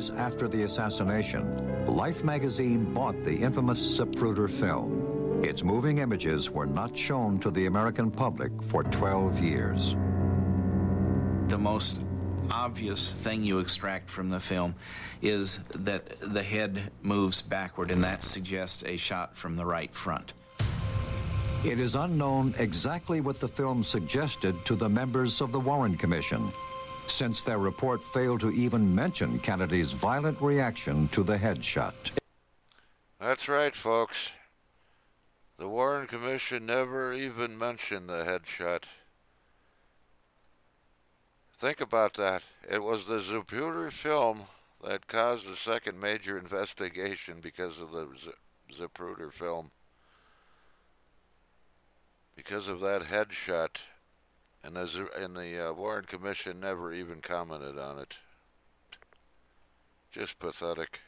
days after the assassination, Life magazine bought the infamous Zapruder film. Its moving images were not shown to the American public for 12 years. The most obvious thing you extract from the film is that the head moves backward, and that suggests a shot from the right front. It is unknown exactly what the film suggested to the members of the Warren Commission, since their report failed to even mention Kennedy's violent reaction to the headshot. That's right, folks. The Warren Commission never even mentioned the headshot. Think about that. It was the Zapruder film that caused the second major investigation because of the Zapruder film. Because of that headshot, and the Warren Commission never even commented on it. Just pathetic.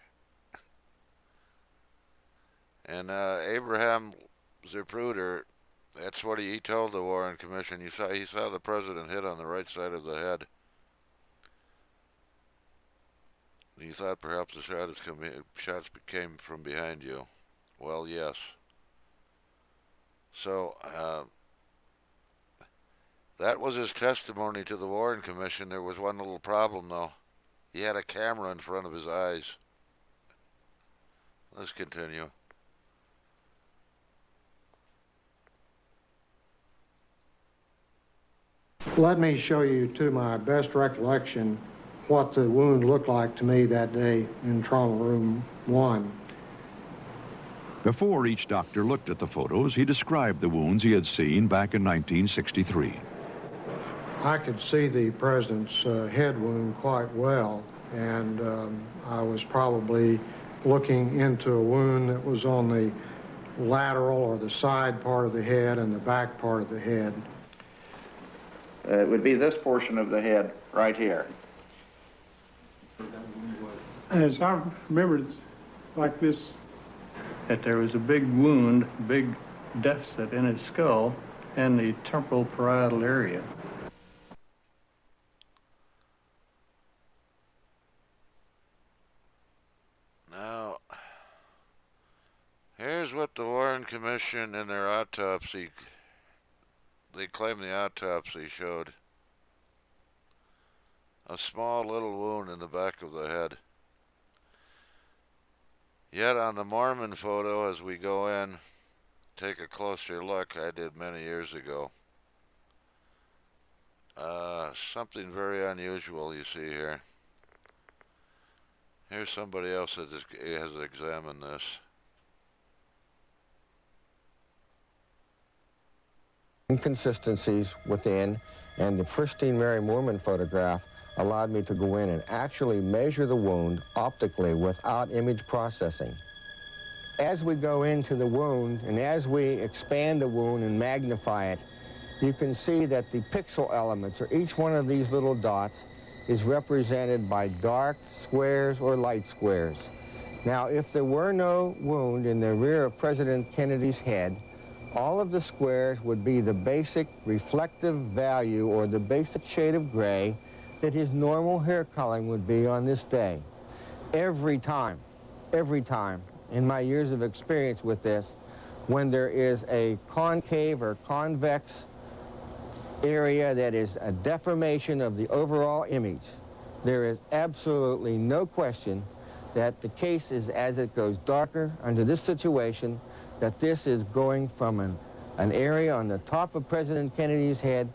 And Abraham Zapruder, that's what he told the Warren Commission. He saw the president hit on the right side of the head. He thought perhaps the shots came from behind you. Well, yes. So that was his testimony to the Warren Commission. There was one little problem, though. He had a camera in front of his eyes. Let's continue. Let me show you, to my best recollection, what the wound looked like to me that day in trauma room 1. Before each doctor looked at the photos, he described the wounds he had seen back in 1963. I could see the president's head wound quite well, and I was probably looking into a wound that was on the lateral or the side part of the head and the back part of the head. It would be this portion of the head right here. As I remember, it's like this, that there was a big wound, big deficit in his skull and the temporal parietal area. Now, here's what the Warren Commission in their autopsy, they claim the autopsy showed. A small little wound in the back of the head. Yet on the Mormon photo, as we go in, take a closer look, I did many years ago. Something very unusual you see here. Here's somebody else that has examined this. Inconsistencies within, and the pristine Mary Moorman photograph allowed me to go in and actually measure the wound optically without image processing. As we go into the wound and as we expand the wound and magnify it, you can see that the pixel elements, or each one of these little dots, is represented by dark squares or light squares. Now, if there were no wound in the rear of President Kennedy's head, all of the squares would be the basic reflective value or the basic shade of gray that his normal hair coloring would be on this day. Every time, in my years of experience with this, when there is a concave or convex area that is a deformation of the overall image, there is absolutely no question that the case is, as it goes darker under this situation, that this is going from an area on the top of President Kennedy's head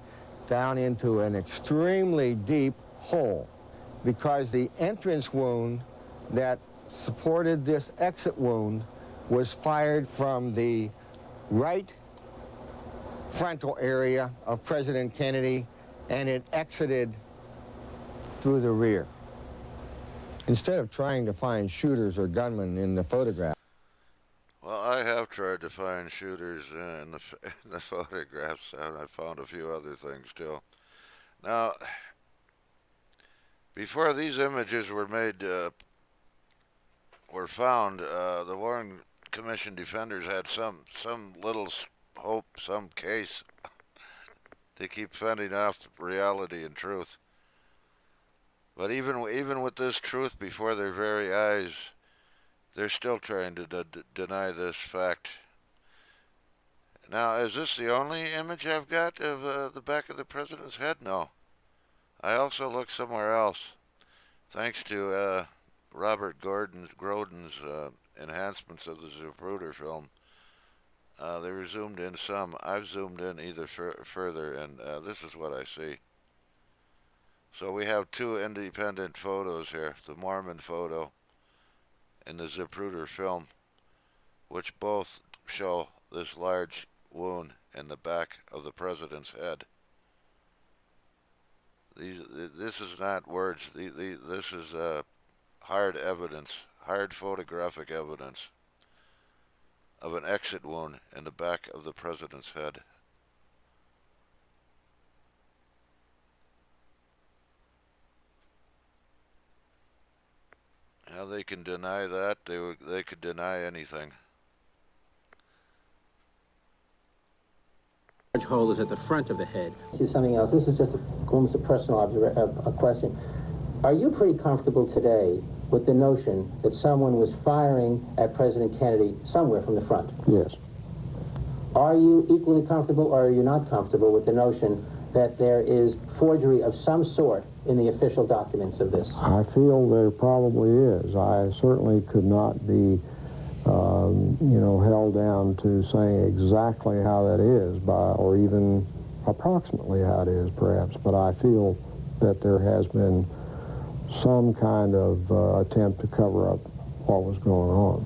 down into an extremely deep hole, because the entrance wound that supported this exit wound was fired from the right frontal area of President Kennedy, and it exited through the rear. Instead of trying to find shooters or gunmen in the photograph. Well, I have tried to find shooters in the photographs, and I found a few other things too. Now, before these images were made, were found, the Warren Commission defenders had some little hope, some case to keep fending off reality and truth. But even with this truth before their very eyes, they're still trying to deny this fact. Now, is this the only image I've got of the back of the president's head? No. I also looked somewhere else. Thanks to Robert Grodin's enhancements of the Zapruder film, they were zoomed in some. I've zoomed in either further, and this is what I see. So we have two independent photos here, the Mormon photo and the Zapruder film, which both show this large wound in the back of the president's head. This is not words. This is hard evidence, hard photographic evidence of an exit wound in the back of the president's head. Now they can deny that. They could deny anything. Large hole is at the front of the head. See something else. This is just almost a personal a question. Are you pretty comfortable today with the notion that someone was firing at President Kennedy somewhere from the front? Yes. Are you equally comfortable, or are you not comfortable with the notion that there is forgery of some sort in the official documents of this? I feel there probably is. I certainly could not be, held down to saying exactly how that is, or even approximately how it is, perhaps. But I feel that there has been some kind of attempt to cover up what was going on.